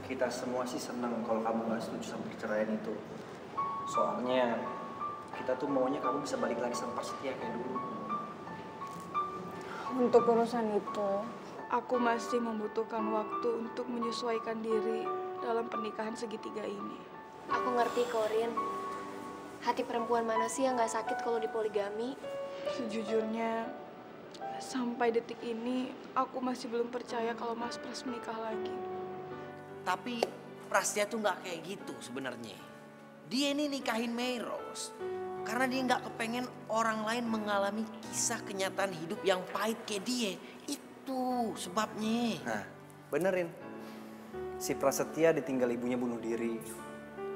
kita semua sih senang kalau kamu nggak setuju sama perceraian itu. Soalnya kita tuh maunya kamu bisa balik lagi sama Prasetya kayak dulu. Untuk urusan itu, Aku masih membutuhkan waktu untuk menyesuaikan diri dalam pernikahan segitiga ini. Aku ngerti, Korin. Hati perempuan mana sih yang gak sakit kalau dipoligami? Sejujurnya, sampai detik ini aku masih belum percaya kalau Mas Pras menikah lagi. Tapi Prastia tuh nggak kayak gitu sebenarnya. Dia ini nikahin Meros karena dia nggak kepengen orang lain mengalami kisah kenyataan hidup yang pahit kayak dia. Itu sebabnya. Nah, benerin. Si Prasetya ditinggal ibunya bunuh diri.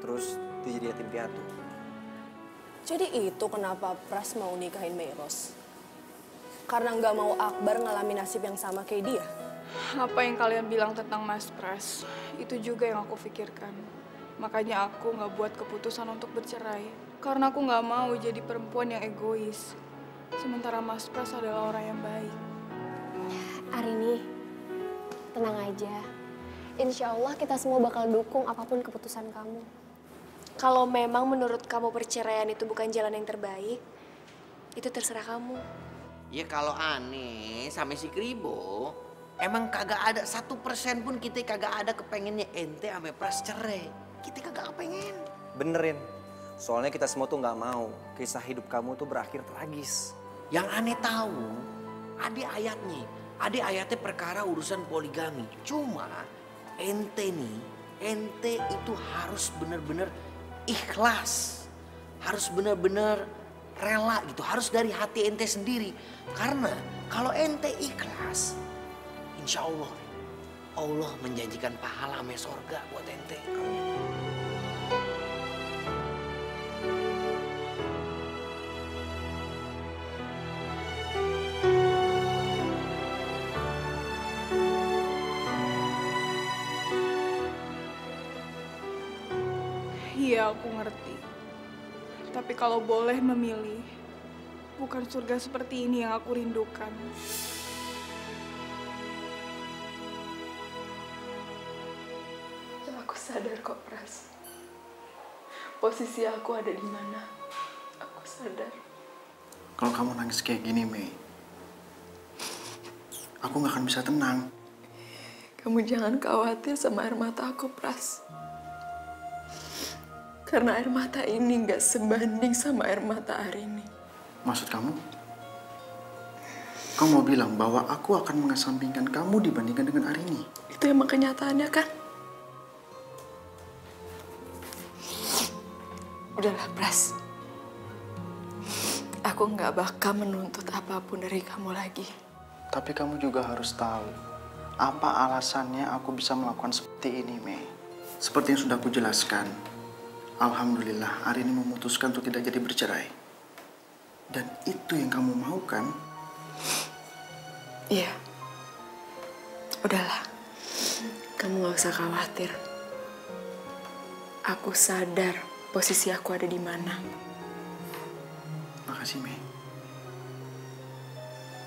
Terus dia jadi yatim piatu. jadi itu kenapa Pras mau nikahin Meros? Karena nggak mau Akbar ngalamin nasib yang sama kayak dia? Apa yang kalian bilang tentang Mas Pras, itu juga yang aku pikirkan. Makanya aku nggak buat keputusan untuk bercerai. Karena aku nggak mau jadi perempuan yang egois. Sementara Mas Pras adalah orang yang baik. Arini, tenang aja. Insya Allah kita semua bakal dukung apapun keputusan kamu. Kalau memang menurut kamu perceraian itu bukan jalan yang terbaik, itu terserah kamu. Ya kalau aneh sama si Kribo, emang kagak ada 1% pun kita kagak ada kepengennya ente sama Pras cerai. Kita kagak kepengen. Benerin. Soalnya kita semua tuh nggak mau kisah hidup kamu tuh berakhir tragis. Yang aneh tahu, ada ayatnya perkara urusan poligami. Cuma ente itu harus bener-bener ikhlas. Harus bener-bener rela gitu, harus dari hati ente sendiri. Karena kalau ente ikhlas, insya Allah, Allah menjanjikan pahala sama sorga buat ente. Iya, aku ngerti. Tapi kalau boleh memilih, bukan surga seperti ini yang aku rindukan. Aku sadar kok, Pras. Posisi aku ada di mana. Aku sadar. Kalau kamu nangis kayak gini, Mei, aku gak akan bisa tenang. Kamu jangan khawatir sama air mata aku, Pras. Karena air mata ini gak sebanding sama air mata Arini. Maksud kamu? Kamu mau bilang bahwa aku akan mengesampingkan kamu dibandingkan dengan Arini? Itu emang kenyataannya kan? Udahlah, Pras. Aku gak bakal menuntut apapun dari kamu lagi. Tapi kamu juga harus tahu apa alasannya aku bisa melakukan seperti ini, Mei. Seperti yang sudah aku jelaskan, alhamdulillah Arini memutuskan untuk tidak jadi bercerai. Dan itu yang kamu mau kan? Iya. Udahlah. Kamu gak usah khawatir. Aku sadar posisi aku ada di mana. Makasih, Mei.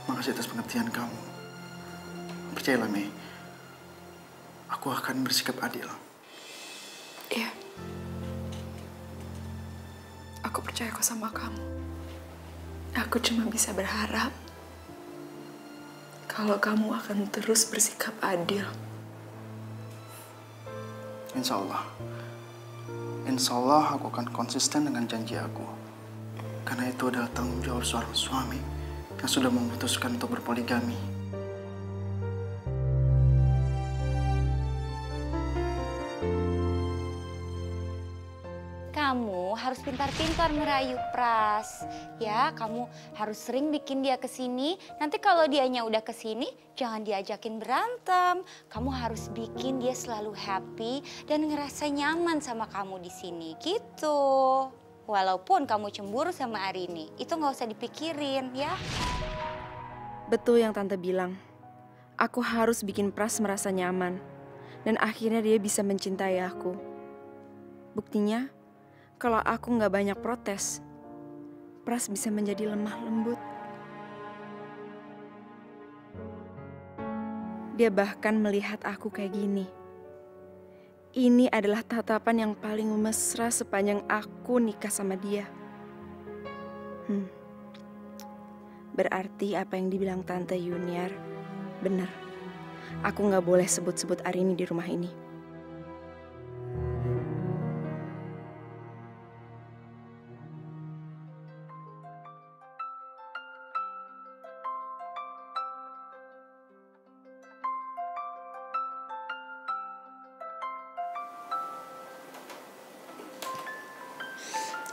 Makasih atas pengertian kamu. Percayalah, Mei. Aku akan bersikap adil. Iya. Aku percaya kok sama kamu. Aku cuma bisa berharap kalau kamu akan terus bersikap adil. Insya Allah. Insya Allah aku akan konsisten dengan janji aku. Karena itu adalah tanggung jawab seorang suami yang sudah memutuskan untuk berpoligami. Kamu harus pintar-pintar merayu Pras. Ya, kamu harus sering bikin dia kesini. Nanti kalau dianya udah kesini, jangan diajakin berantem. Kamu harus bikin dia selalu happy dan ngerasa nyaman sama kamu di sini, gitu. Walaupun kamu cemburu sama Arini, itu nggak usah dipikirin, ya. Betul yang Tante bilang. Aku harus bikin Pras merasa nyaman. Dan akhirnya dia bisa mencintai aku. Buktinya, kalau aku nggak banyak protes, Pras bisa menjadi lemah lembut. Dia bahkan melihat aku kayak gini. Ini adalah tatapan yang paling mesra sepanjang aku nikah sama dia. Berarti apa yang dibilang Tante Yuniar benar. Aku nggak boleh sebut-sebut Arini di rumah ini.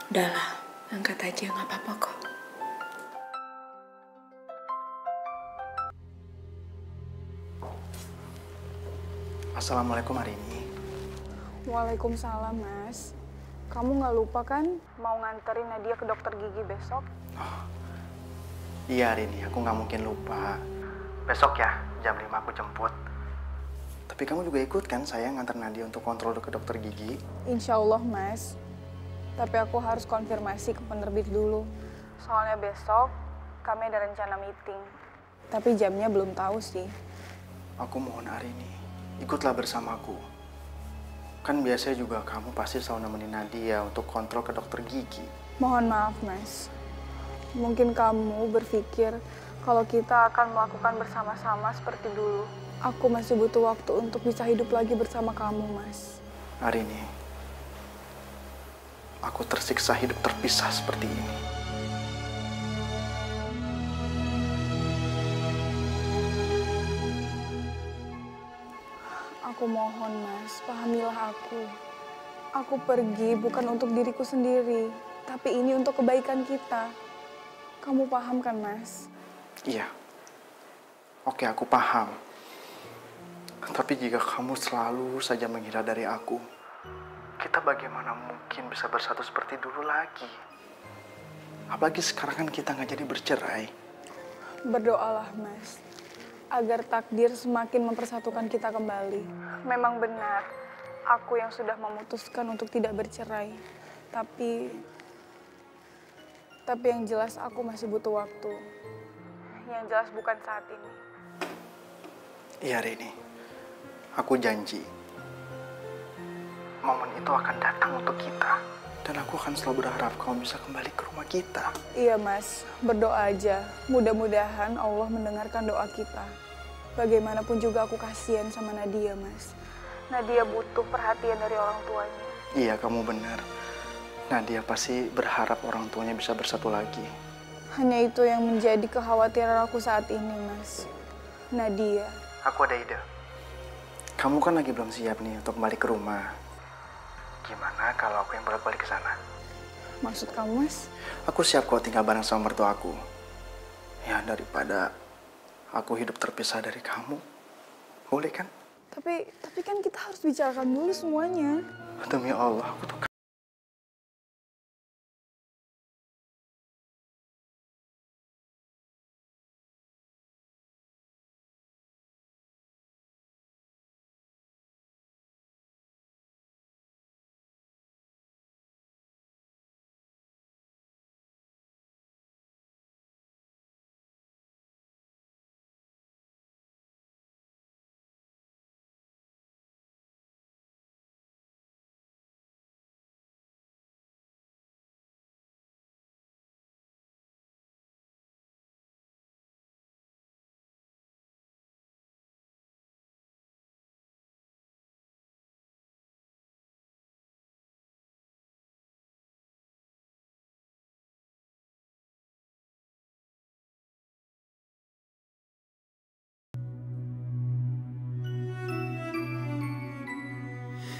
Udahlah, angkat aja, nggak apa-apa kok. Assalamualaikum Arini. Waalaikumsalam, Mas. Kamu nggak lupa kan mau nganterin Nadia ke dokter gigi besok? Iya Arini, aku nggak mungkin lupa. Besok ya, jam 5 aku jemput. Tapi kamu juga ikut kan saya nganter Nadia untuk kontrol ke dokter gigi? Insya Allah, Mas. Tapi aku harus konfirmasi ke penerbit dulu. Soalnya besok kami ada rencana meeting. Tapi jamnya belum tahu sih. Aku mohon Arini, ikutlah bersamaku. Kan biasanya juga kamu pasti selalu nemenin Nadia untuk kontrol ke dokter gigi. Mohon maaf, Mas. Mungkin kamu berpikir kalau kita akan melakukan bersama-sama seperti dulu. Aku masih butuh waktu untuk bisa hidup lagi bersama kamu, Mas. Arini, aku tersiksa hidup terpisah seperti ini. Aku mohon, Mas, pahamilah aku. Aku pergi bukan untuk diriku sendiri, tapi ini untuk kebaikan kita. Kamu paham kan, Mas? Iya. Oke, aku paham. Tapi jika kamu selalu saja menghindar dari aku, kita bagaimana mungkin bisa bersatu seperti dulu lagi? Apalagi sekarang kan kita nggak jadi bercerai. Berdoalah, Mas, agar takdir semakin mempersatukan kita kembali. Memang benar, aku yang sudah memutuskan untuk tidak bercerai. Tapi yang jelas aku masih butuh waktu. Yang jelas bukan saat ini. Iya, Rini. Aku janji. Momen itu akan datang untuk kita. Dan aku akan selalu berharap kamu bisa kembali ke rumah kita. Iya, Mas. Berdoa aja. Mudah-mudahan Allah mendengarkan doa kita. Bagaimanapun juga aku kasihan sama Nadia, Mas. Nadia butuh perhatian dari orang tuanya. Iya, kamu benar. Nadia pasti berharap orang tuanya bisa bersatu lagi. Hanya itu yang menjadi kekhawatiran aku saat ini, Mas. Nadia. Aku ada ide. Kamu kan lagi belum siap nih untuk kembali ke rumah. Gimana kalau aku yang bolak-balik ke sana? Maksud kamu, Mas? Aku siap kok tinggal bareng sama mertua aku. Ya, daripada aku hidup terpisah dari kamu. Boleh kan? Tapi kan kita harus bicarakan dulu semuanya. Demi Allah, aku tuh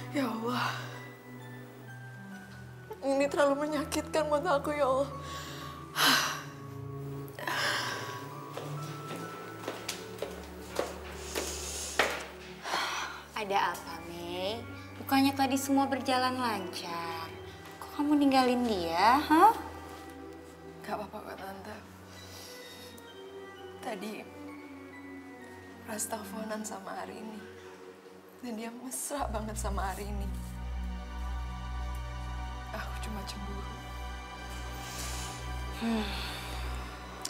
Ya Allah, ini terlalu menyakitkan buat aku, ya Allah. Ada apa, Mei? Bukannya tadi semua berjalan lancar? Kok kamu ninggalin dia, hah? Gak apa-apa kok, Tante. Tadi Pras teleponan sama Arini. Dan dia mesra banget sama Arini. Aku cuma cemburu.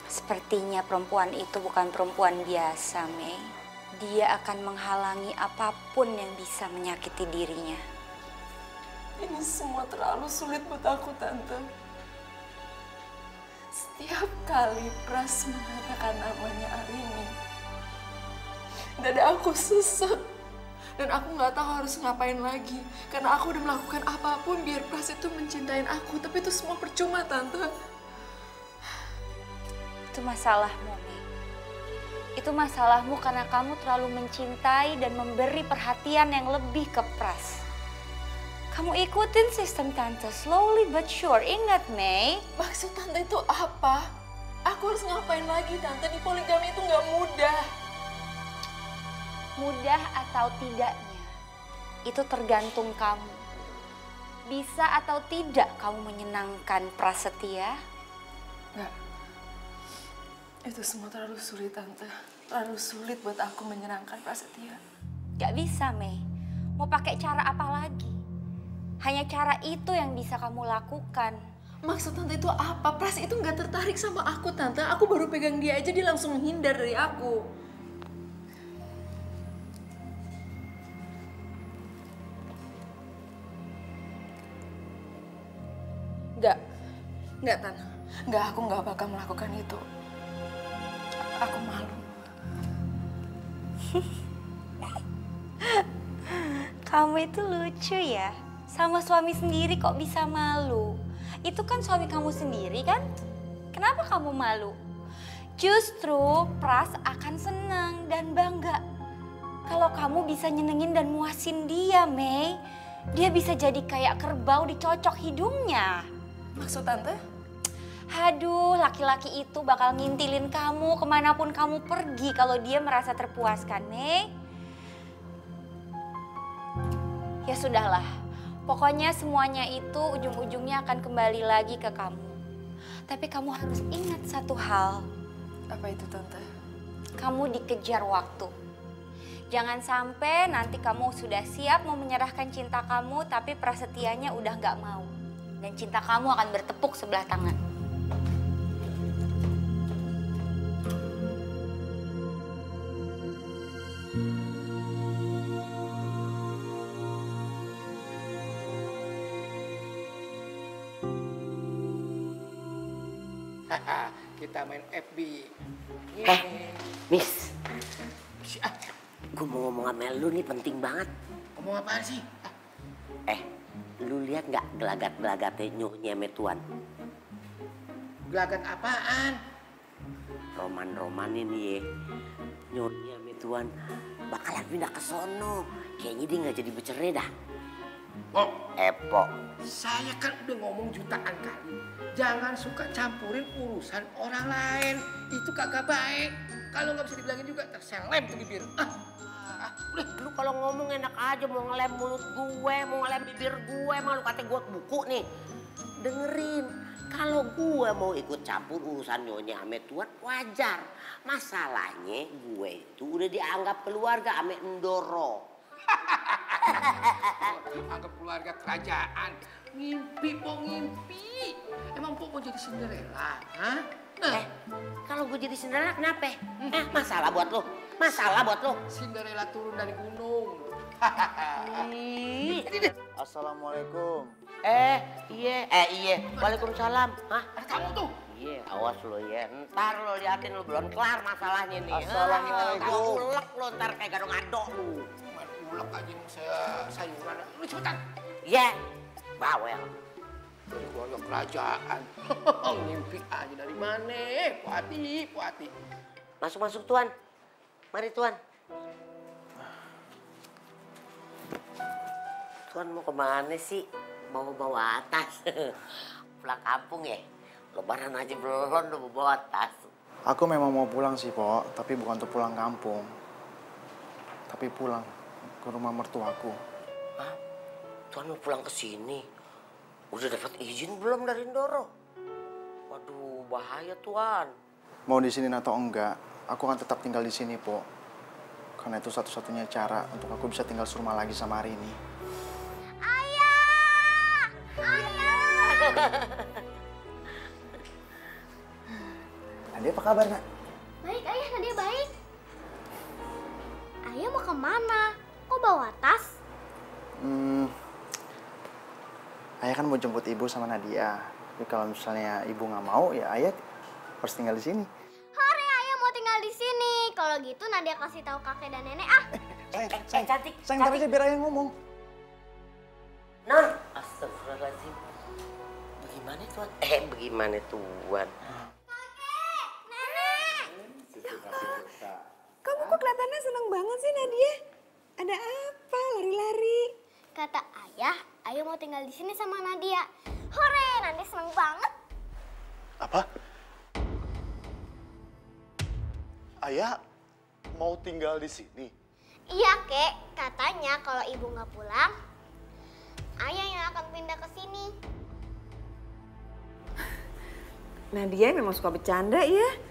Sepertinya perempuan itu bukan perempuan biasa, Mei. dia akan menghalangi apapun yang bisa menyakiti dirinya. Ini semua terlalu sulit buat aku, Tante. Setiap kali Pras mengatakan namanya Arini, dada aku sesek. Dan aku nggak tahu harus ngapain lagi. Karena aku udah melakukan apapun biar Pras itu mencintain aku. Tapi itu semua percuma, Tante. Itu masalahmu, Mei. Itu masalahmu karena kamu terlalu mencintai dan memberi perhatian yang lebih ke Pras. Kamu ikutin sistem Tante, slowly but sure. Ingat, Mei. Maksud Tante itu apa? Aku harus ngapain lagi, Tante? Di poligami itu nggak mudah. Mudah atau tidaknya, itu tergantung kamu. Bisa atau tidak kamu menyenangkan Prasetya? Nggak. Itu semua terlalu sulit, Tante. Terlalu sulit buat aku menyenangkan Prasetya. Gak bisa, Mei. Mau pakai cara apa lagi? Hanya cara itu yang bisa kamu lakukan. Maksud Tante itu apa? Pras itu nggak tertarik sama aku, Tante. Aku baru pegang dia aja, dia langsung menghindar dari aku. Enggak, Tan. Enggak, aku nggak bakal melakukan itu. Aku malu. Kamu itu lucu ya. Sama suami sendiri kok bisa malu. Itu kan suami kamu sendiri kan? Kenapa kamu malu? Justru Pras akan senang dan bangga kalau kamu bisa nyenengin dan muasin dia, Mei. Dia bisa jadi kayak kerbau dicocok hidungnya. Maksud Tante? Aduh, laki-laki itu bakal ngintilin kamu kemanapun kamu pergi kalau dia merasa terpuaskan, Mei. Ya sudahlah, pokoknya semuanya itu ujung-ujungnya akan kembali lagi ke kamu. Tapi kamu harus ingat satu hal. Apa itu, Tante? Kamu dikejar waktu. Jangan sampai nanti kamu sudah siap mau menyerahkan cinta kamu, tapi Prasetyanya udah nggak mau. Dan cinta kamu akan bertepuk sebelah tangan. Kita main FB. Miss. Gue mau ngomong sama lu nih penting banget. Ngomong apaan sih? Lu lihat nggak gelagat-gelagatnya Nyonya Metuan? Gelagat apaan? Roman-roman ini ya. Nyonya Metuan bakalan pindah ke sono. Kayaknya dia nggak jadi bercerai dah. Oh, Epo. saya kan udah ngomong jutaan kali. Jangan suka campurin urusan orang lain. Itu kagak baik. Kalau nggak bisa dibilangin juga terselem tuh bibir. Udah, lu kalau ngomong enak aja, mau ngelem mulut gue, mau ngelem bibir gue, emang lu kata gue buku nih. Dengerin, kalau gue mau ikut campur urusan Nyonya ame Tuan, wajar. Masalahnya gue itu udah dianggap keluarga ame Ndoro. Anggap keluarga kerajaan. Ngimpi, Po, ngimpi. Emang Po mau jadi Cinderella? Hah? Kalau gue jadi Cinderella kenapa? Masalah buat lo? Masalah buat lo? Cinderella turun dari gunung. Assalamualaikum. Iya. Waalaikumsalam. Hah? Ada tamu tuh. Iya, awas lo ya. Ntar lo liatin lo belum kelar masalahnya nih. Assalamualaikum. Ulek lo ntar kayak gado-gado lo. Ulek aja saya sayuran. Lu cepetan. Iya, bawel. Dari keluarga kerajaan. Ngimpi aja dari mana? Puati. Masuk Tuan. Mari Tuan. Tuan mau kemana sih? Mau bawa tas? Pulang kampung ya? Lebaran aja belum udah mau bawa tas. Aku memang mau pulang sih, Po. Tapi bukan untuk pulang kampung. Tapi pulang ke rumah mertuaku. Hah? Tuan mau pulang ke sini? Udah dapat izin belum dari Ndoro? Waduh, bahaya Tuan. Mau di sini atau enggak, aku akan tetap tinggal di sini, Po. Karena itu satu-satunya cara untuk aku bisa tinggal serumah lagi sama Arini. Ayah! Nadia apa kabar, Nak? Baik, Ayah. Nadia baik. Ayah mau kemana? Kok bawa tas? Ayah kan mau jemput ibu sama Nadia. Tapi kalau misalnya ibu nggak mau, ya ayah harus tinggal di sini. Hore, ayah mau tinggal di sini. Kalau gitu Nadia kasih tahu kakek dan nenek ah. Cantik. Sayang, ntar aja biar ayah ngomong. Nah, astagfirullahaladzim. Bagaimana Tuan? Bagaimana Tuan? Kamu kok kelihatannya seneng banget sih Nadia? Ada apa lari-lari? Kata ayah mau tinggal di sini sama Nadia. Hore, Nadia seneng banget. Apa? Ayah mau tinggal di sini? Iya, Kek. Katanya kalau ibu nggak pulang, ayah yang akan pindah ke sini. Nadia memang suka bercanda ya.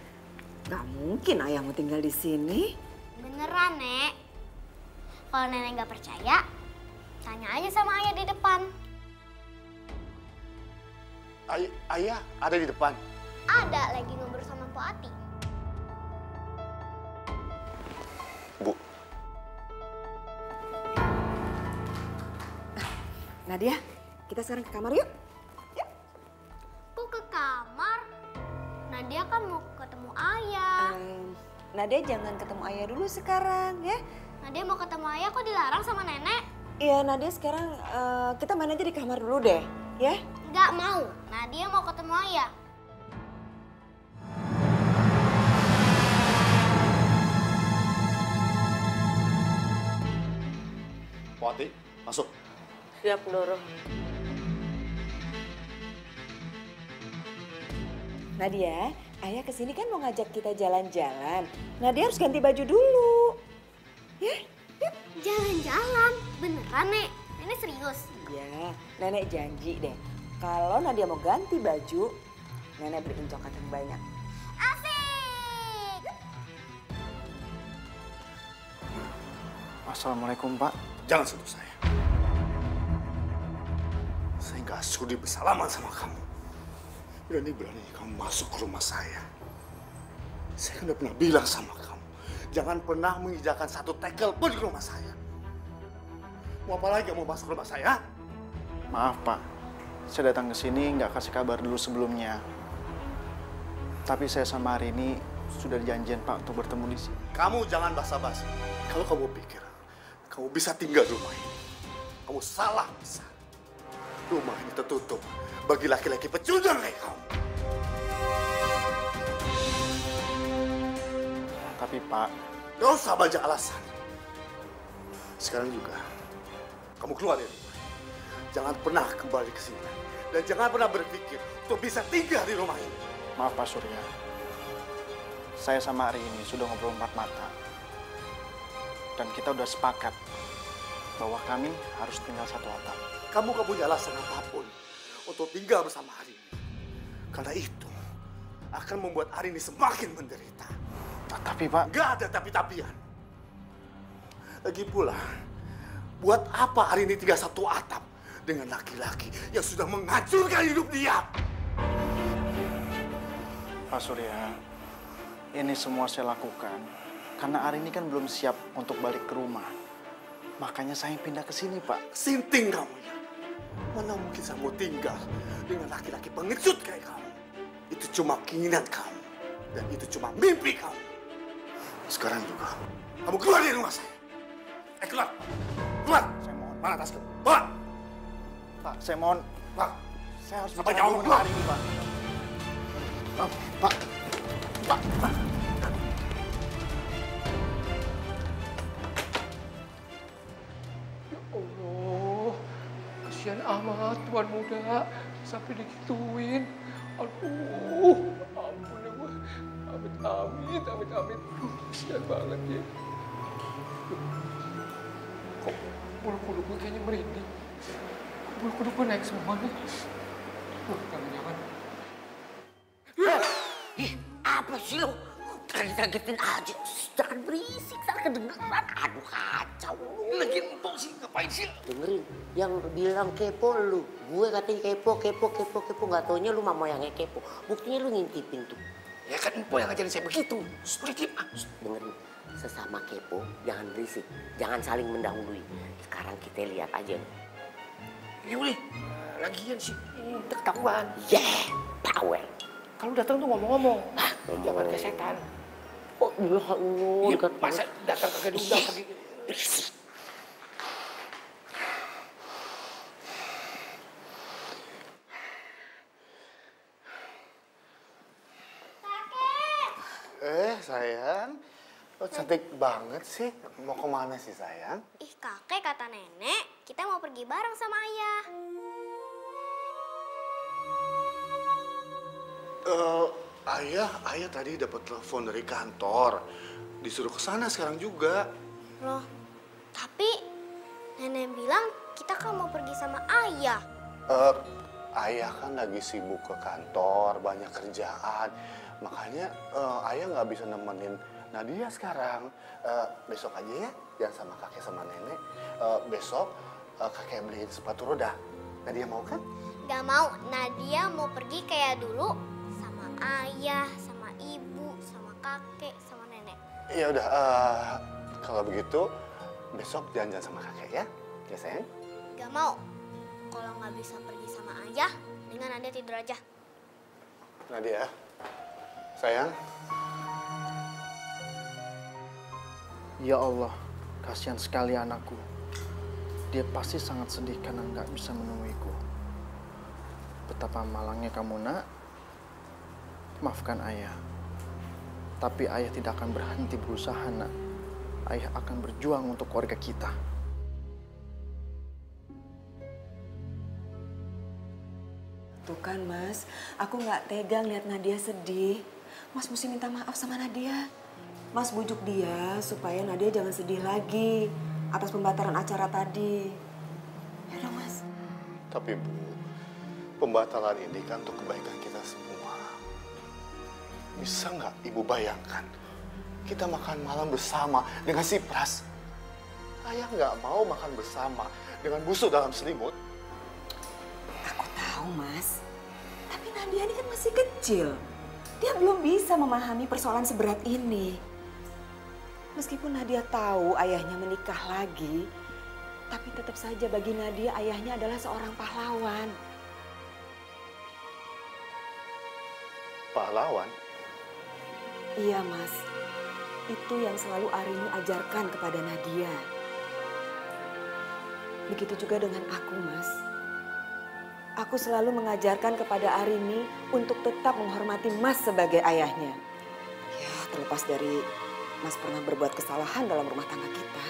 Gak mungkin ayah mau tinggal di sini. Beneran, Nek. Kalau nenek nggak percaya, tanya aja sama ayah di depan. Ayah ada di depan? Ada, lagi ngobrol sama Mpok Ati. Bu. Nadia, kita sekarang ke kamar yuk. Kok ke kamar? Nadia kan mau ketemu ayah. Nadia jangan ketemu ayah dulu sekarang ya. Nadia mau ketemu ayah kok dilarang sama nenek? Iya Nadia sekarang kita main aja di kamar dulu deh ya. Nggak mau, Nadia mau ketemu ayah. Wati, masuk. Siap, Nurul. Nadia, ayah kesini kan mau ngajak kita jalan-jalan. Nadia harus ganti baju dulu. Ya, yuk. Jalan-jalan? Beneran, Nek? Nenek serius? Iya, nenek janji deh. Kalau Nadia mau ganti baju, nenek beliin coklat yang banyak. Asik! Assalamualaikum, Pak. Jangan sentuh saya. Saya nggak sudi bersalaman sama kamu. Berani-berani kamu masuk ke rumah saya. Saya kan udah pernah bilang sama kamu, jangan pernah menginjakan satu tekel pun di rumah saya. Mau apa lagi mau masuk ke rumah saya? Maaf, Pak. Saya datang ke sini nggak kasih kabar dulu sebelumnya. Tapi saya sama hari ini sudah janjian, Pak, untuk bertemu di sini. Kamu jangan basa-basi. Kalau kamu pikir kamu bisa tinggal di rumah ini, kamu salah besar. Rumah ini tertutup bagi laki-laki pecundang kayak kamu. Tapi, Pak, gak usah banyak alasan. Sekarang juga, kamu keluar dari rumah. Jangan pernah kembali ke sini. Dan jangan pernah berpikir untuk bisa tinggal di rumah ini. maaf Pak Surya. Saya sama Ari ini sudah ngobrol empat mata. Dan kita udah sepakat bahwa kami harus tinggal satu atap. Kamu gak punya alasan apapun untuk tinggal bersama Arini. Karena itu akan membuat Arini semakin menderita. Tapi Pak... Gak ada tapi-tapian. Lagi pula, buat apa Arini tinggal satu atap dengan laki-laki yang sudah menghancurkan hidup dia? Pak Surya, ini semua saya lakukan karena Arini kan belum siap untuk balik ke rumah. Makanya saya pindah ke sini, Pak. Sinting kamu ya. Mana mungkin saya mau tinggal dengan laki-laki pengecut kayak kamu. Itu cuma keinginan kamu. Dan itu cuma mimpi kamu. Sekarang juga, kamu keluar dari rumah saya. Keluar. Keluar. Saya mohon. Mana tas kamu? Bawa. Pak, saya mohon. Pak. Saya harus Apa bicara jawab dulu keluar? dengan Arini, Pak. Pak. Pak. Pak. Allah, kasihan amat tuan muda sampai digituin. Aduh, ampun ya gue. Amit. Aduh, kasihan banget ya. Kok bulu-bulu gue kayaknya merinding. Bulu-bulu gue naik semua nih. Jangan-jangan. Apa sih lo? Kaget-kagetin aja. Jangan berisik, jangan kedengeran. Aduh kacau. Lagi empuk sih, ngapain sih? Dengerin, yang bilang kepo lu. Gue katanya kepo. Gak taunya lu mama yang kepo. Buktinya lu ngintipin tuh. Ya kan empuk yang ngajarin saya begitu. Sedikit. Dengerin, sesama kepo jangan berisik, jangan saling mendahului. Sekarang kita lihat aja. Ya boleh. Lagian sih ketahuan. Bawel. Kalau datang tuh ngomong-ngomong. Jangan ke setan. Oh iya Allah. Iya, masa datang kagak diundang pergi. Sayang, lo cantik banget sih. Mau kemana sih sayang? Ih kakek, kata nenek, kita mau pergi bareng sama ayah. Ayah tadi dapat telepon dari kantor. Disuruh ke sana sekarang juga. Loh, tapi nenek bilang kita kan mau pergi sama ayah. Ayah kan lagi sibuk ke kantor, banyak kerjaan. Makanya ayah nggak bisa nemenin Nadia sekarang. Besok aja ya, jangan sama kakek sama nenek. Besok kakek beliin sepatu roda. Nadia mau kan? Gak mau, Nadia mau pergi kayak dulu sama ayah, sama ibu, sama kakek, sama nenek. Ya udah, kalau begitu besok jalan-jalan sama kakek ya, ya sayang? Gak mau, kalau nggak bisa pergi sama ayah, dengan Nadia tidur aja. Nadia, sayang. Ya Allah, kasihan sekali anakku. Dia pasti sangat sedih karena nggak bisa menemuiku. Betapa malangnya kamu, nak. Maafkan ayah. Tapi ayah tidak akan berhenti berusaha, nak. Ayah akan berjuang untuk keluarga kita. Tuh kan Mas, aku nggak tega lihat Nadia sedih. Mas mesti minta maaf sama Nadia. Mas bujuk dia supaya Nadia jangan sedih lagi atas pembatalan acara tadi. Ya dong Mas. Tapi Bu, pembatalan ini kan untuk kebaikan kita semua. Bisa nggak Ibu bayangkan, kita makan malam bersama dengan si Pras. Ayah nggak mau makan bersama dengan busuk dalam selimut. Aku tahu Mas, tapi Nadia ini kan masih kecil. Dia belum bisa memahami persoalan seberat ini. Meskipun Nadia tahu ayahnya menikah lagi, tapi tetap saja bagi Nadia ayahnya adalah seorang pahlawan. Pahlawan? Iya Mas, itu yang selalu Arini ajarkan kepada Nadia. Begitu juga dengan aku Mas. Aku selalu mengajarkan kepada Arini untuk tetap menghormati Mas sebagai ayahnya. Ya, terlepas dari Mas pernah berbuat kesalahan dalam rumah tangga kita.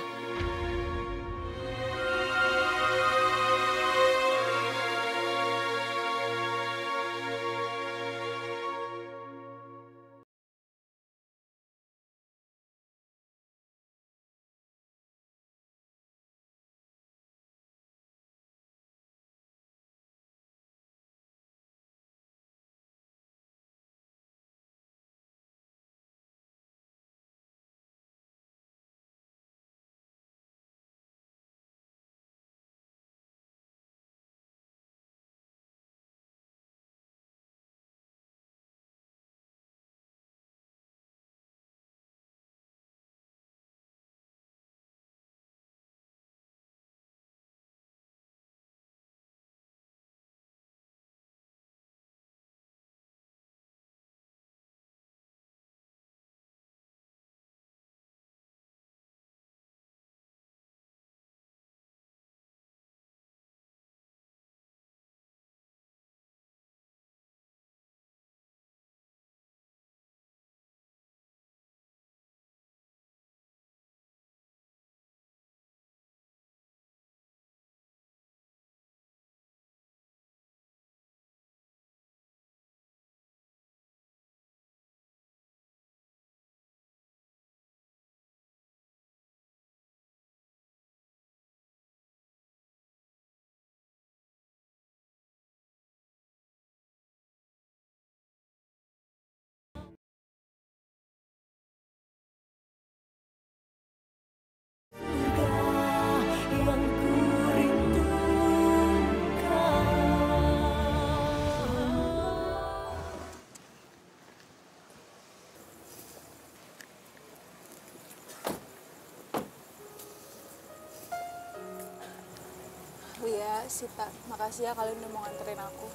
Ria, Sita, makasih ya kalian udah mau nganterin aku.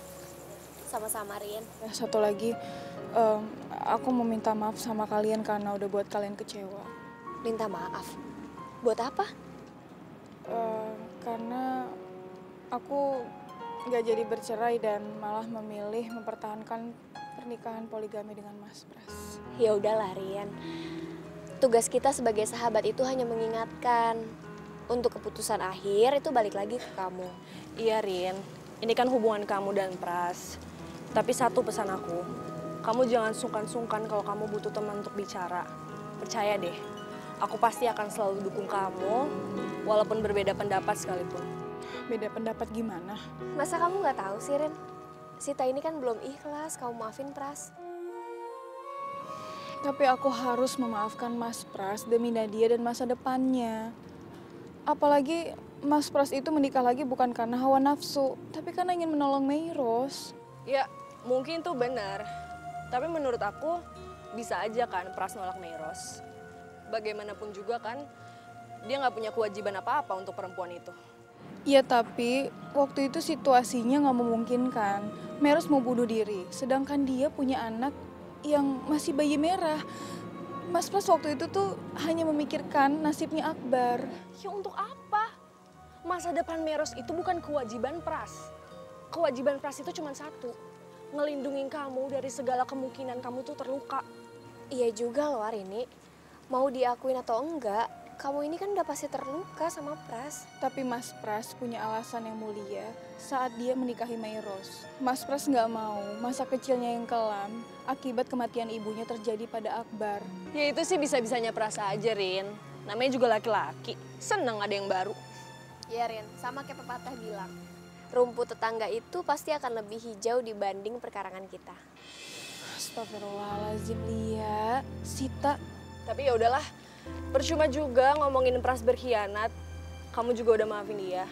Sama-sama, Rin. Satu lagi, aku mau minta maaf sama kalian karena udah buat kalian kecewa. Minta maaf? Buat apa? Karena aku nggak jadi bercerai dan malah memilih mempertahankan pernikahan poligami dengan Mas Pras. Ya udahlah, Rian. Tugas kita sebagai sahabat itu hanya mengingatkan. Untuk keputusan akhir itu balik lagi ke kamu. Iya, Rin. Ini kan hubungan kamu dan Pras. Tapi satu pesan aku, kamu jangan sungkan-sungkan kalau kamu butuh teman untuk bicara. Percaya deh, aku pasti akan selalu dukung kamu, walaupun berbeda pendapat sekalipun. Beda pendapat gimana? Masa kamu nggak tahu sih, Rin? Sita ini kan belum ikhlas, kamu maafin Pras. Tapi aku harus memaafkan Mas Pras demi Nadia dan masa depannya. Apalagi Mas Pras itu menikah lagi bukan karena hawa nafsu, tapi karena ingin menolong Meiros. Ya, mungkin tuh benar. Tapi menurut aku, bisa aja kan Pras nolak Meiros. Bagaimanapun juga kan, dia nggak punya kewajiban apa-apa untuk perempuan itu. Iya, tapi waktu itu situasinya nggak memungkinkan. Meiros mau bunuh diri, sedangkan dia punya anak yang masih bayi merah. Mas Pras waktu itu tuh hanya memikirkan nasibnya Akbar. Ya untuk apa? Masa depan Meiros itu bukan kewajiban Pras. Kewajiban Pras itu cuma satu, ngelindungin kamu dari segala kemungkinan kamu tuh terluka. Iya juga loh, Arini. Mau diakuin atau enggak, kamu ini kan udah pasti terluka sama Pras. Tapi Mas Pras punya alasan yang mulia saat dia menikahi Meiros. Mas Pras nggak mau masa kecilnya yang kelam akibat kematian ibunya terjadi pada Akbar. Ya itu sih bisa-bisanya Pras aja, Rin. Namanya juga laki-laki, seneng ada yang baru. Ya, Rin, sama kayak pepatah bilang. Rumput tetangga itu pasti akan lebih hijau dibanding perkarangan kita. Astagfirullahaladzim, Lia, Sita. Tapi ya udahlah, percuma juga ngomongin Pras berkhianat. Kamu juga udah maafin dia.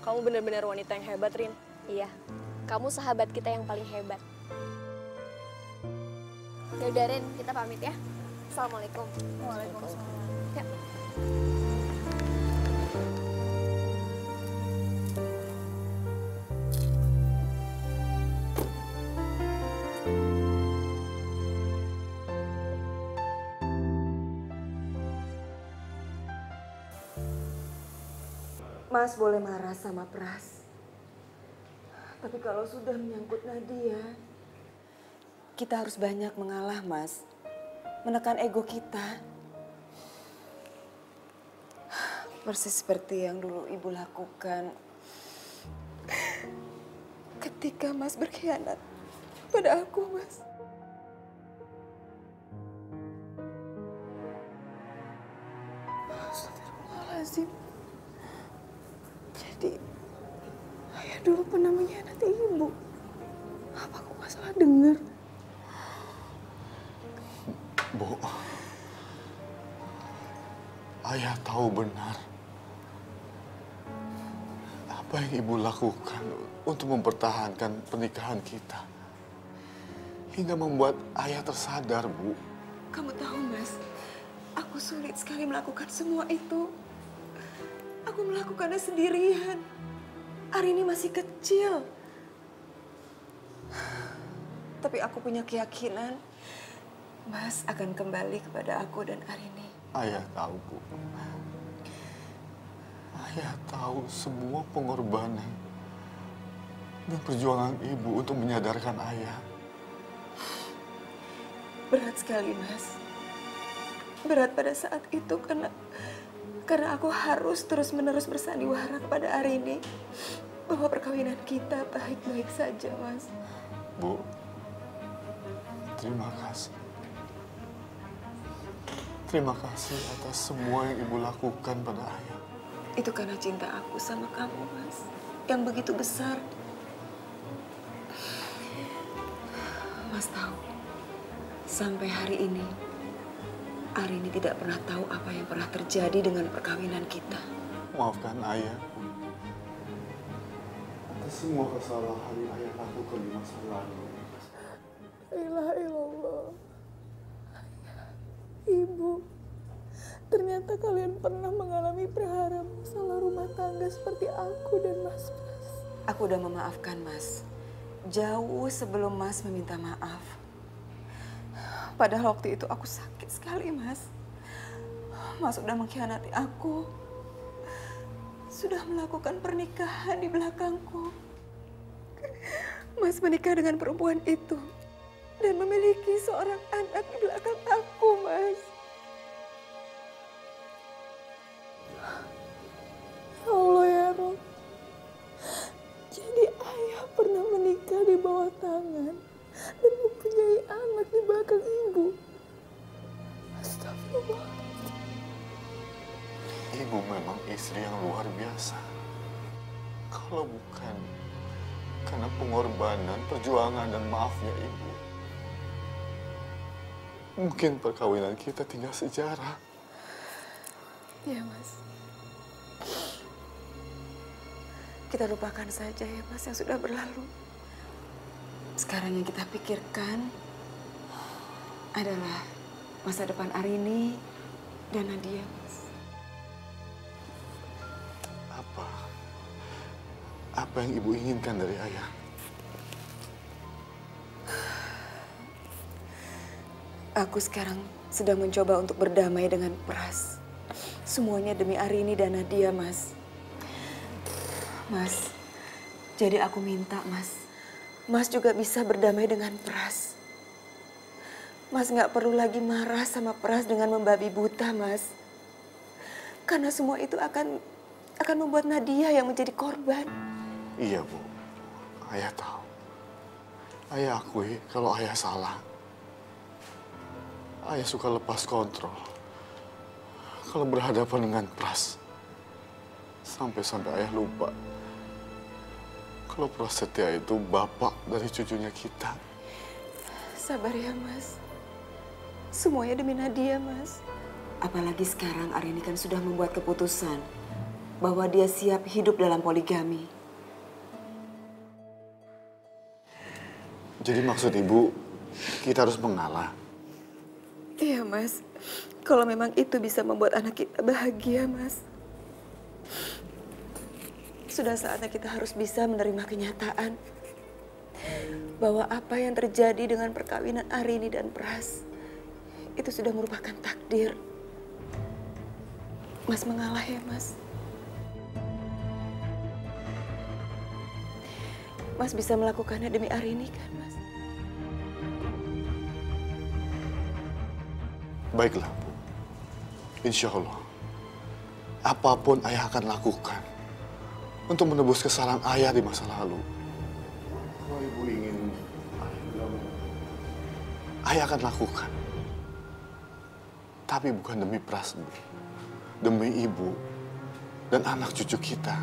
Kamu benar-benar wanita yang hebat, Rin. Iya, kamu sahabat kita yang paling hebat. Ya udah, Rin, kita pamit ya. Assalamualaikum. Waalaikumsalam. Ya. Mas boleh marah sama Pras. Tapi kalau sudah menyangkut Nadia, kita harus banyak mengalah, Mas. Menekan ego kita. Persis seperti yang dulu Ibu lakukan ketika Mas berkhianat pada aku, Mas. Astagfirullahaladzim. Jadi, ayah dulu pernah mengkhianati ibu. Apa aku nggak salah dengar? Bu, ayah tahu benar apa yang ibu lakukan untuk mempertahankan pernikahan kita. Hingga membuat ayah tersadar, Bu. Kamu tahu, Mas, aku sulit sekali melakukan semua itu. Aku melakukannya sendirian. Arini masih kecil. Tapi aku punya keyakinan Mas akan kembali kepada aku dan Arini. Ayah tahu, Bu. Ayah tahu semua pengorbanan dan perjuangan ibu untuk menyadarkan ayah. Berat sekali, Mas. Berat pada saat itu karena aku harus terus-menerus bersandiwara kepada Arini bahwa perkawinan kita baik-baik saja, Mas. Bu, terima kasih. Terima kasih atas semua yang ibu lakukan pada ayah. Itu karena cinta aku sama kamu, Mas, yang begitu besar. Mas tahu, sampai hari ini Arini tidak pernah tahu apa yang pernah terjadi dengan perkawinan kita. Maafkan ayah, Bu. Atas semua kesalahan yang ayah lakukan di masa lalu. La ilaha illallah. Ibu, ternyata kalian pernah mengalami prahara masalah rumah tangga seperti aku dan Mas Pras. Aku udah memaafkan Mas. Jauh sebelum Mas meminta maaf. Padahal waktu itu aku sakit sekali, Mas. Mas sudah mengkhianati aku. Sudah melakukan pernikahan di belakangku. Mas menikah dengan perempuan itu. Dan memiliki seorang anak di belakang aku, Mas. Ya Allah ya Rob. Jadi ayah pernah menikah di bawah tangan dan mempunyai anak di belakang ibu. Astagfirullah. Ibu memang istri yang luar biasa. Kalau bukan karena pengorbanan, perjuangan, dan maafnya ibu, mungkin perkawinan kita tinggal sejarah. Iya, Mas. Kita lupakan saja ya, Mas, yang sudah berlalu. Sekarang yang kita pikirkan adalah masa depan Arini dan Nadia, Mas. Apa yang ibu inginkan dari ayah? Aku sekarang sedang mencoba untuk berdamai dengan Pras. Semuanya demi Arini dan Nadia, Mas. Mas, jadi aku minta, Mas juga bisa berdamai dengan Pras. Mas nggak perlu lagi marah sama Pras dengan membabi buta, Mas. Karena semua itu akan membuat Nadia yang menjadi korban. Iya, Bu. Ayah tahu. Ayah akui kalau ayah salah. Ayah suka lepas kontrol. Kalau berhadapan dengan Pras. Sampai-sampai ayah lupa. Kalau Prasetya itu bapak dari cucunya kita. Sabar ya, Mas. Semuanya demi Nadia, Mas. Apalagi sekarang Arini kan sudah membuat keputusan bahwa dia siap hidup dalam poligami. Jadi maksud ibu, kita harus mengalah? Iya, Mas. Kalau memang itu bisa membuat anak kita bahagia, Mas. Sudah saatnya kita harus bisa menerima kenyataan bahwa apa yang terjadi dengan perkawinan Arini dan Pras itu sudah merupakan takdir. Mas mengalah ya, Mas. Mas bisa melakukannya demi Arini kan, Mas? Baiklah, Bu. Insya Allah, apapun ayah akan lakukan untuk menebus kesalahan ayah di masa lalu. Kalau ibu ingin ayah akan lakukan. Tapi bukan demi Pras, Bu. Demi ibu dan anak cucu kita.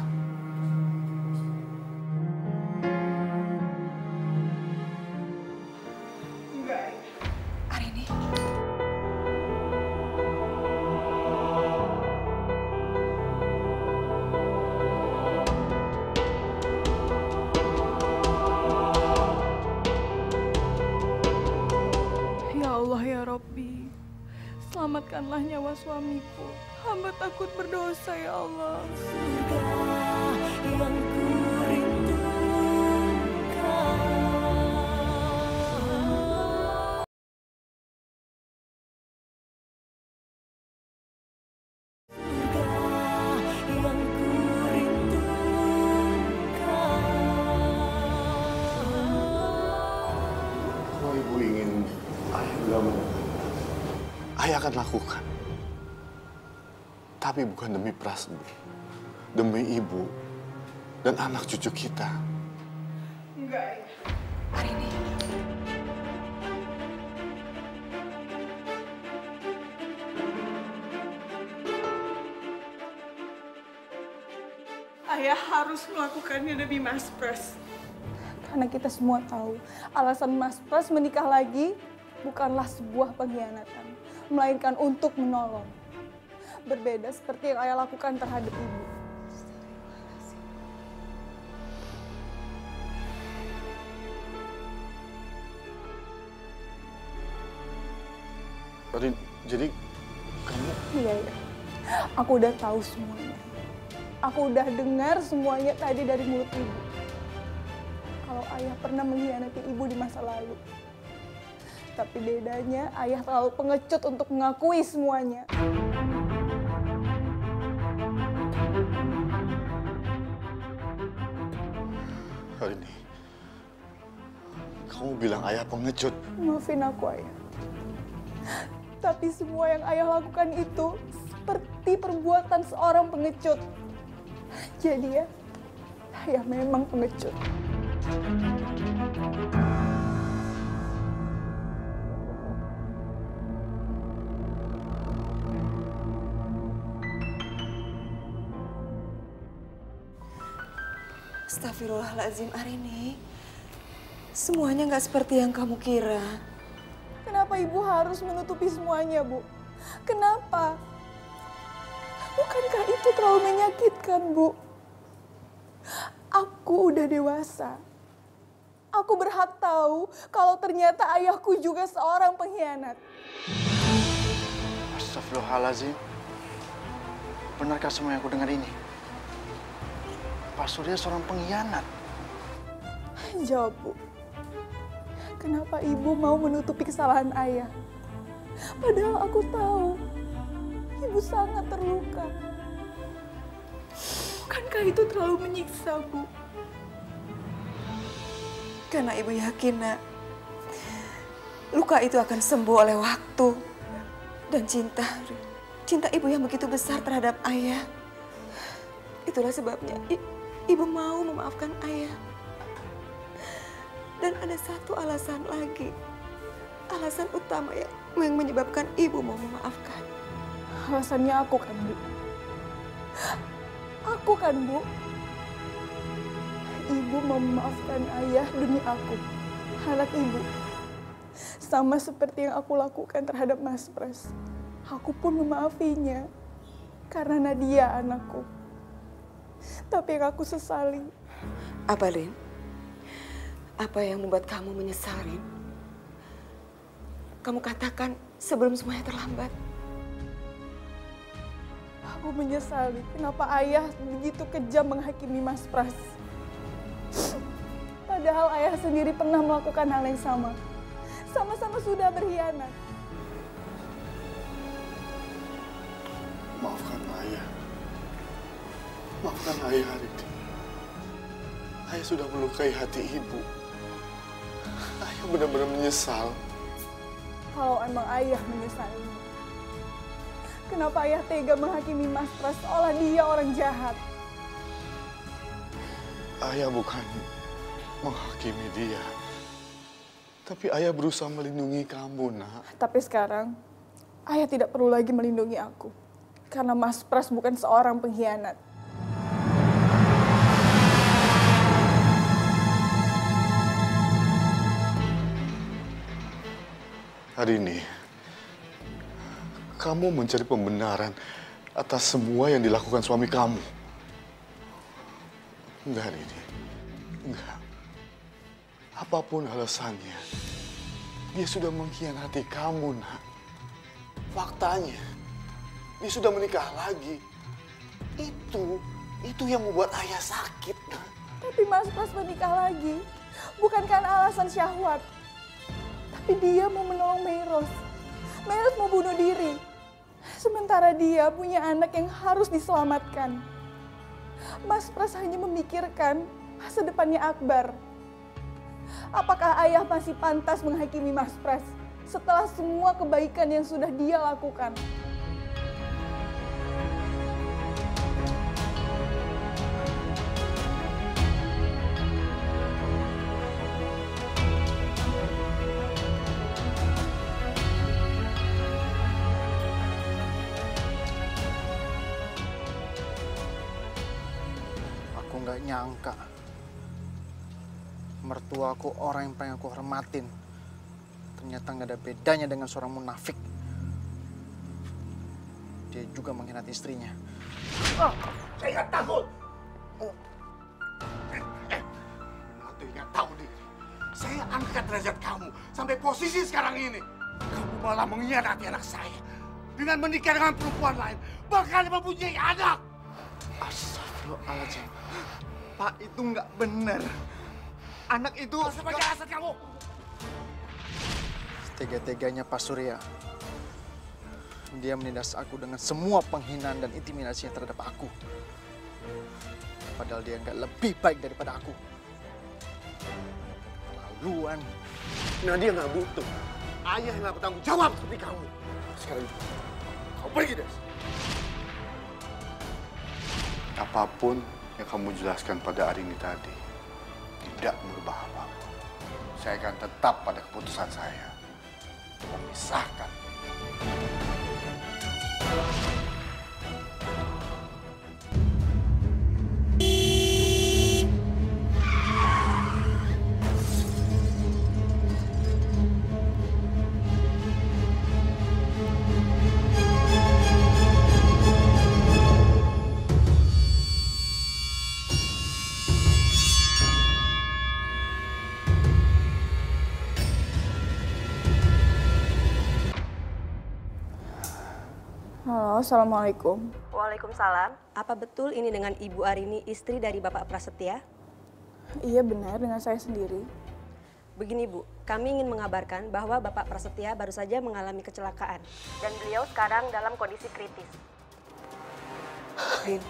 Selamatkanlah nyawa suamiku. Hamba takut berdosa, ya Allah. Yang Kalau ibu ingin ayah gabung, ayah akan lakukan. Tapi bukan demi Pras, Bu. Demi ibu dan anak cucu kita. Enggak, Arini. Ayah harus melakukannya demi Mas Pras. Karena kita semua tahu, alasan Mas Pras menikah lagi bukanlah sebuah pengkhianatan, melainkan untuk menolong. Berbeda seperti yang ayah lakukan terhadap ibu. Jadi kamu... Iya, iya. Aku udah tahu semuanya. Aku udah dengar semuanya tadi dari mulut ibu. Kalau ayah pernah mengkhianati ibu di masa lalu. Tapi bedanya ayah terlalu pengecut untuk mengakui semuanya. Arini, kamu bilang ayah pengecut. Maafin aku, ayah. Tapi semua yang ayah lakukan itu seperti perbuatan seorang pengecut. Jadi ya, ayah memang pengecut. Astagfirullahaladzim, Arini. Semuanya nggak seperti yang kamu kira. Kenapa ibu harus menutupi semuanya, Bu? Kenapa? Bukankah itu terlalu menyakitkan, Bu? Aku udah dewasa. Aku berhak tahu kalau ternyata ayahku juga seorang pengkhianat. Astagfirullahaladzim. Benarkah semua yang aku dengar ini? Pak Surya seorang pengkhianat. Jawab, Bu. Kenapa ibu mau menutupi kesalahan ayah? Padahal aku tahu ibu sangat terluka. Bukankah itu terlalu menyiksa, Bu? Karena ibu yakin, Nak, luka itu akan sembuh oleh waktu. Dan cinta ibu yang begitu besar terhadap ayah. Itulah sebabnya ibu mau memaafkan ayah. Dan ada satu alasan lagi. Alasan utama yang menyebabkan ibu mau memaafkan. Alasannya aku kan, Bu. Aku kan, Bu. Ibu mau memaafkan ayah demi aku, anak ibu. Sama seperti yang aku lakukan terhadap Mas Pras. Aku pun memaafinya karena Nadia anakku. Tapi yang aku sesali. Apa, Lin? Apa yang membuat kamu menyesal, Rin? Kamu katakan sebelum semuanya terlambat. Aku menyesali kenapa ayah begitu kejam menghakimi Mas Pras. Padahal ayah sendiri pernah melakukan hal yang sama. Sama-sama sudah berkhianat. Maafkan ayah. Maafkan ayah hari ini. Ayah sudah melukai hati ibu. Ayah benar-benar menyesal. Kalau emang ayah menyesali, kenapa ayah tega menghakimi Mas Pras seolah dia orang jahat? Ayah bukan menghakimi dia. Tapi ayah berusaha melindungi kamu, Nak. Tapi sekarang, ayah tidak perlu lagi melindungi aku. Karena Mas Pras bukan seorang pengkhianat. Hari ini, kamu mencari pembenaran atas semua yang dilakukan suami kamu. Enggak, Rini. Enggak. Apapun alasannya, dia sudah mengkhianati kamu, Nak. Faktanya, dia sudah menikah lagi. Itu yang membuat ayah sakit, Nak. Tapi Mas Pras menikah lagi, bukan karena alasan syahwat. Tapi dia mau menolong Meiros. Meiros mau bunuh diri. Sementara dia punya anak yang harus diselamatkan. Mas Pras hanya memikirkan masa depannya Akbar. Apakah ayah masih pantas menghakimi Mas Pras setelah semua kebaikan yang sudah dia lakukan? Aku nggak nyangka mertuaku orang yang paling aku hormatin ternyata nggak ada bedanya dengan seorang munafik. Dia juga mengkhianati istrinya. Oh, saya nggak takut. Waktu nggak tahu diri. Saya angkat derajat kamu sampai posisi sekarang ini. Kamu malah mengkhianati anak saya. dengan menikah dengan perempuan lain, bahkan mempunyai anak. Astagfirullahaladzim. Pak, itu nggak benar. Anak itu... Sebagai alasan kamu. Tega-teganya Pak Surya. Dia menindas aku dengan semua penghinaan dan intimidasinya terhadap aku. Padahal dia nggak lebih baik daripada aku. Laluan. Nadia nggak butuh ayah yang nggak bertanggung jawab seperti kamu. Sekarang juga, kamu pergi dari sini. Apapun yang kamu jelaskan pada hari ini tadi tidak merubah apa-apa. Saya akan tetap pada keputusan saya memisahkan. Halo, Assalamualaikum. Waalaikumsalam. Apa betul ini dengan Ibu Arini, istri dari Bapak Prasetya? Iya benar, dengan saya sendiri. Begini Bu, kami ingin mengabarkan bahwa Bapak Prasetya baru saja mengalami kecelakaan. Dan beliau sekarang dalam kondisi kritis. Rin.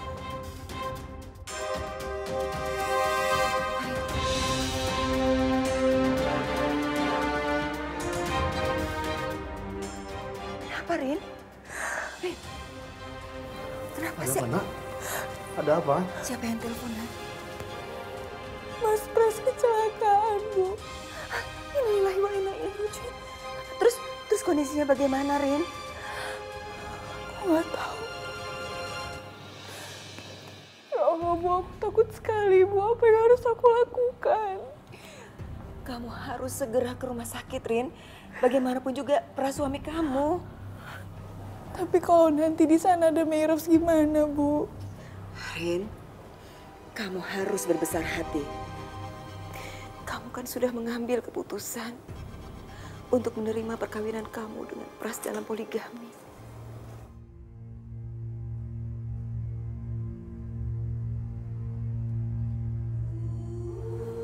Kenapa, Rin? Rin, kenapa sih? Nak? Ada apa? Siapa yang telepon, Nak? Mas Pras kecelakaan, Bu. Innalillahi wa inna ilaihi raji'un. Terus kondisinya bagaimana, Rin? Aku nggak tahu. Ya Allah, Bu, aku takut sekali, Bu. Apa yang harus aku lakukan? Kamu harus segera ke rumah sakit, Rin. Bagaimanapun juga Pras suami kamu. Tapi kalau nanti di sana ada Meros gimana, Bu? Rin, kamu harus berbesar hati. Kamu kan sudah mengambil keputusan untuk menerima perkawinan kamu dengan Pras dalam poligami.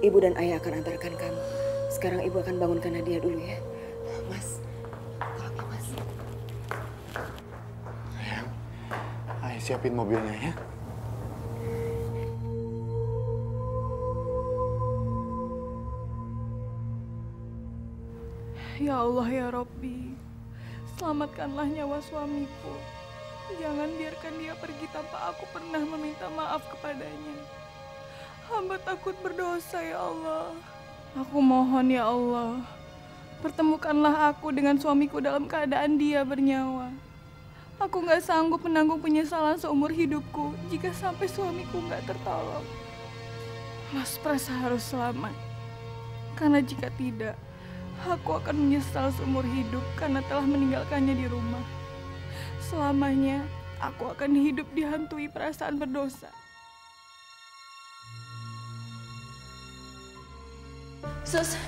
Ibu dan ayah akan antarkan kamu. Sekarang ibu akan bangunkan Nadia dulu ya. Mas, tolong ya Mas. Sayang, ayah siapin mobilnya ya. Ya Allah ya Robbi, selamatkanlah nyawa suamiku. Jangan biarkan dia pergi tanpa aku pernah meminta maaf kepadanya. Hamba takut berdosa ya Allah. Aku mohon ya Allah, pertemukanlah aku dengan suamiku dalam keadaan dia bernyawa. Aku gak sanggup menanggung penyesalan seumur hidupku jika sampai suamiku gak tertolong. Mas Pras harus selamat, karena jika tidak, aku akan menyesal seumur hidup karena telah meninggalkannya di rumah. Selamanya, aku akan hidup dihantui perasaan berdosa. Sus.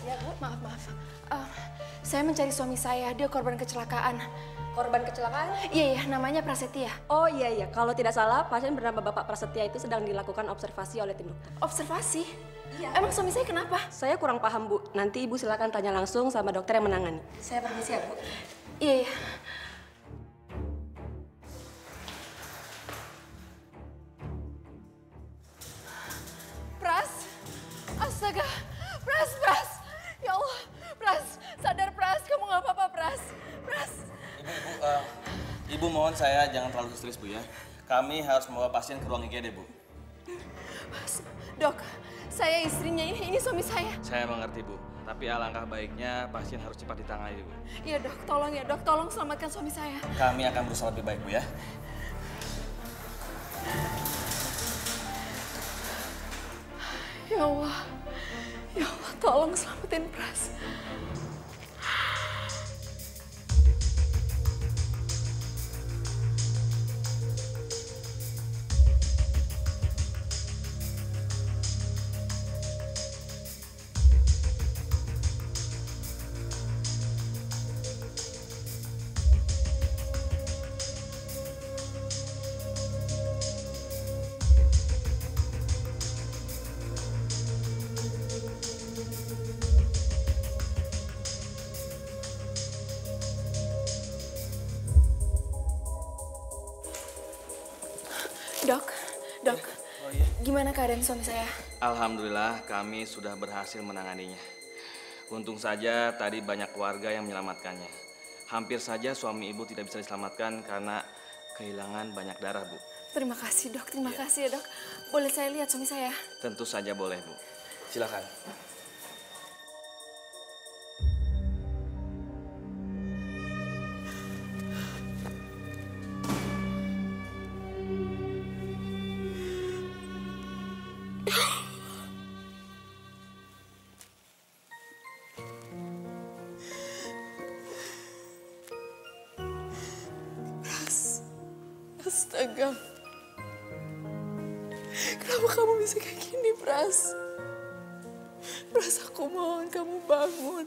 Ya, Bu. Maaf. Saya mencari suami saya, dia korban kecelakaan. Korban kecelakaan? Iya, namanya Prasetya. Oh iya, kalau tidak salah pasien bernama Bapak Prasetya itu sedang dilakukan observasi oleh tim dokter. Observasi? Iya. Emang suami saya kenapa? Saya kurang paham, Bu. Nanti Ibu silakan tanya langsung sama dokter yang menangani. Saya permisi ya, Bu. Iya. Pras, astaga, Pras, ya Allah, Pras, sadar Pras, kamu nggak apa-apa Pras. Ibu mohon saya jangan terlalu histeris Bu ya. Kami harus membawa pasien ke ruang IGD Bu. Dok, saya istrinya, ini suami saya. Saya mengerti Bu, tapi alangkah baiknya pasien harus cepat ditangani Bu. Iya dok, tolong selamatkan suami saya. Kami akan berusaha lebih baik Bu ya. Ya Allah, tolong selamatin Pras. Gimana keadaan suami saya? Alhamdulillah kami sudah berhasil menanganinya. Untung saja tadi banyak warga yang menyelamatkannya. Hampir saja suami ibu tidak bisa diselamatkan karena kehilangan banyak darah, Bu. Terima kasih dok, terima kasih ya dok. Boleh saya lihat suami saya? Tentu saja boleh, Bu. Silakan. Astaga. Kenapa kamu bisa kayak gini, Pras? Pras, aku mohon kamu bangun.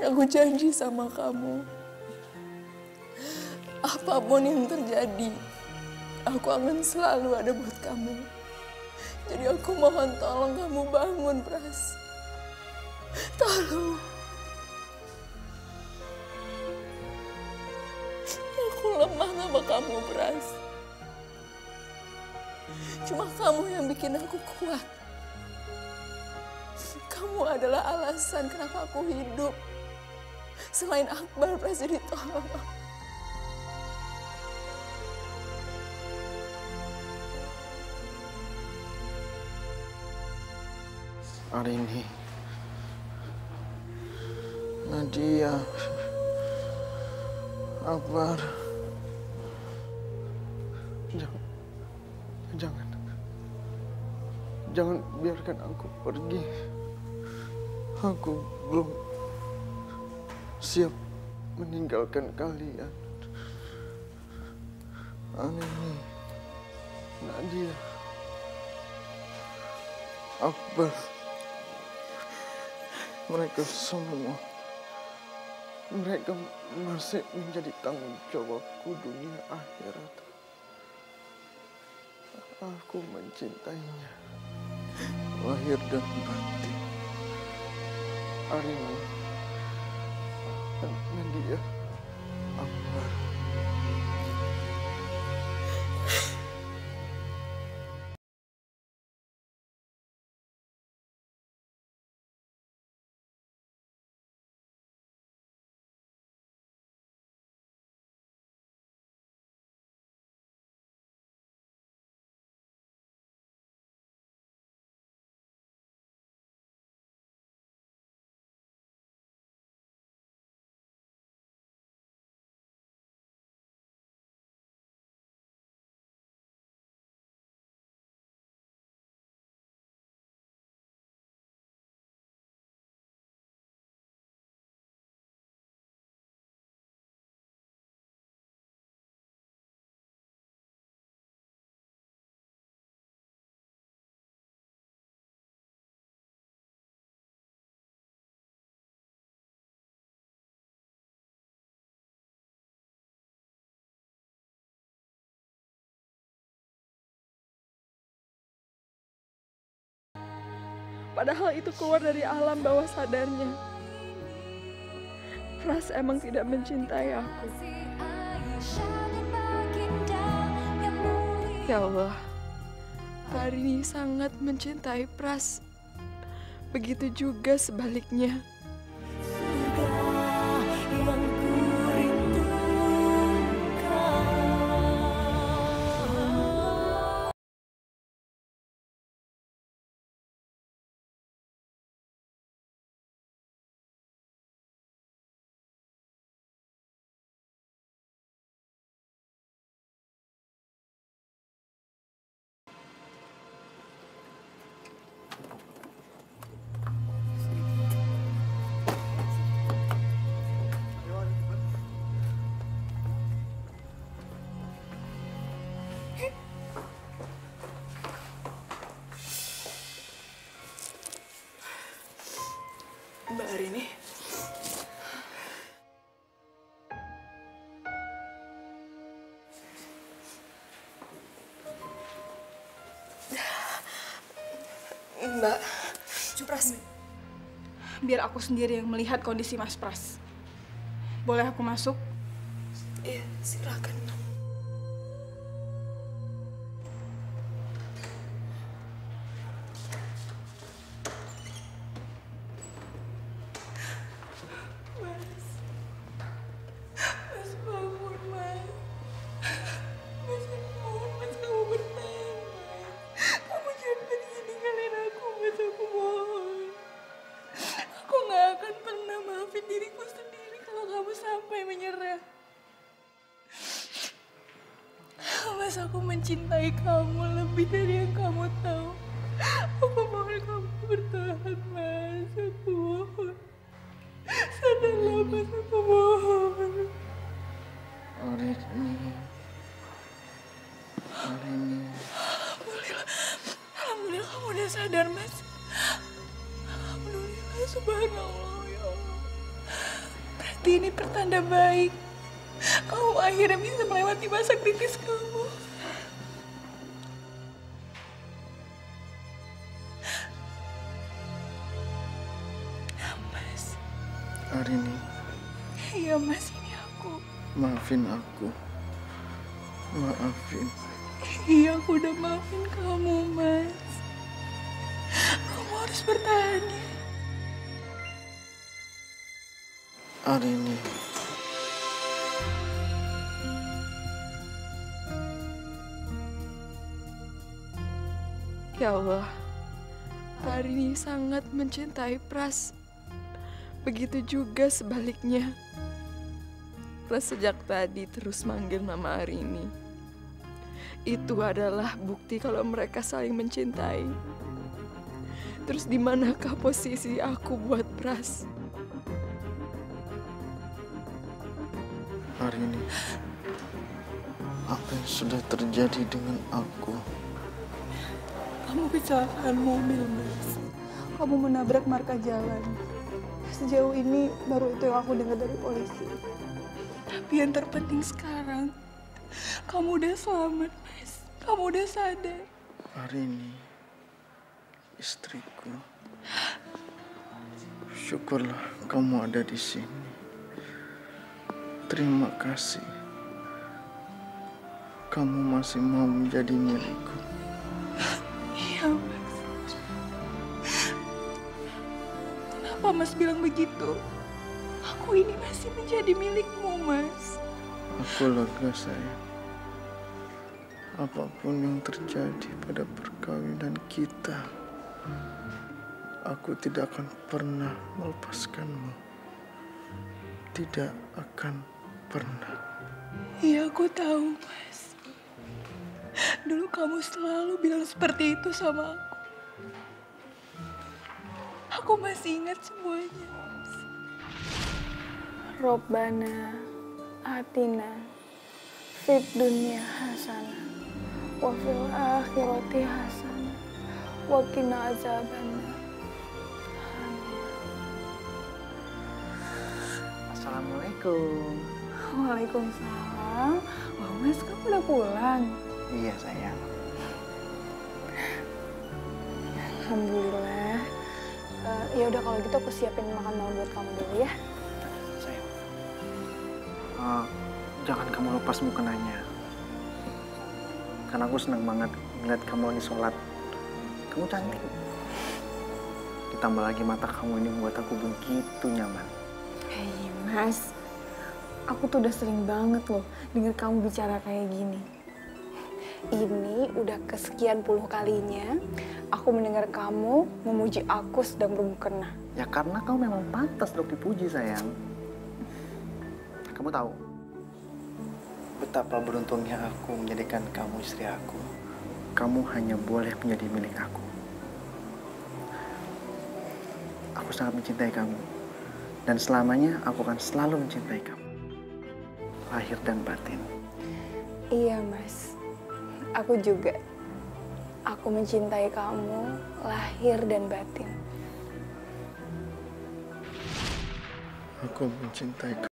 Aku janji sama kamu. Apapun yang terjadi, aku akan selalu ada buat kamu. Jadi aku mohon tolong kamu bangun, Pras. Tolong. Aku lemah sama kamu, Pras. Cuma kamu yang bikin aku kuat. Kamu adalah alasan kenapa aku hidup. Selain Akbar, Pras, jadi tolong. Arini, Nadia, Akbar, jangan biarkan aku pergi. Aku belum siap meninggalkan kalian. Arini, Nadia, Akbar. Mereka semua, mereka masih menjadi tanggung jawabku dunia akhirat. Aku mencintainya, lahir dan batin. Arini, Nadia, Akbar. Padahal itu keluar dari alam bawah sadarnya. Pras emang tidak mencintai aku. Ya Allah, Arini sangat mencintai Pras. Begitu juga sebaliknya. Mbak Arini. Mbak, Pras, biar aku sendiri yang melihat kondisi Mas Pras. Boleh aku masuk? Iya, silakan. Mas bangun, Mas. Mas bangun, Mas kamu bertahan, Mas. Kamu jangan pergi ninggalin aku, Mas, aku mohon. Aku gak akan pernah maafin diriku sendiri kalau kamu sampai menyerah. Mas, aku mencintai kamu lebih dari yang kamu tahu. Aku mohon kamu bertahan, Mas. Aku mohon. Sadarlah, Mas, aku mohon. Arini. Alhamdulillah kamu udah sadar, Mas. Alhamdulillah, subhanallah, ya Allah. Berarti ini pertanda baik. Kamu akhirnya bisa melewati masa kritis kamu. Mas. Arini. Iya, Mas, ini aku. Maafin aku. Maafin. Iya, aku udah maafin kamu, Mas. Kamu harus bertahan ya. Arini. Ya Allah, Arini sangat mencintai Pras. Begitu juga sebaliknya. Pras sejak tadi terus manggil nama Arini. Itu adalah bukti kalau mereka saling mencintai. Terus di manakah posisi aku buat Pras? Arini, apa yang sudah terjadi dengan aku? Kamu kecelakaan mobil, Mas. Kamu menabrak marka jalan. Sejauh ini baru itu yang aku dengar dari polisi. Tapi yang terpenting sekarang, kamu udah selamat, Mas. Kamu udah sadar. Arini, istriku. Syukurlah kamu ada di sini. Terima kasih. Kamu masih mau menjadi milikku. Iya, Mas. Kenapa Mas bilang begitu? Aku ini masih menjadi milikmu, Mas. Aku lega, sayang. Apapun yang terjadi pada perkawinan kita, aku tidak akan pernah melepaskanmu. Tidak akan pernah. Iya, aku tahu, Mas. Dulu kamu selalu bilang seperti itu sama aku. Aku masih ingat semuanya, Mas. Robbana atina fid dunya hasanah wa fil akhirati hasanah wa qina azabannar. Assalamualaikum. Waalaikumsalam. Wah, Mas, kamu udah pulang? Iya, sayang. Alhamdulillah. Ya udah kalau gitu aku siapin makan malam buat kamu dulu ya. Sayang. Jangan kamu lepas mukenanya. Karena aku senang banget ngeliat kamu lagi sholat. Kamu cantik. Ditambah lagi mata kamu ini membuat aku begitu nyaman. Hei, Mas. Aku tuh udah sering banget loh denger kamu bicara kayak gini. Ini udah kesekian puluh kalinya aku mendengar kamu memuji aku sedang bermukena. Ya karena kamu memang pantas untuk dipuji, sayang. Kamu tahu betapa beruntungnya aku menjadikan kamu istri aku. Kamu hanya boleh menjadi milik aku. Aku sangat mencintai kamu. Dan selamanya aku akan selalu mencintai kamu. Lahir dan batin. Iya, Mas. Aku juga. Aku mencintai kamu lahir dan batin. Aku mencintai kamu.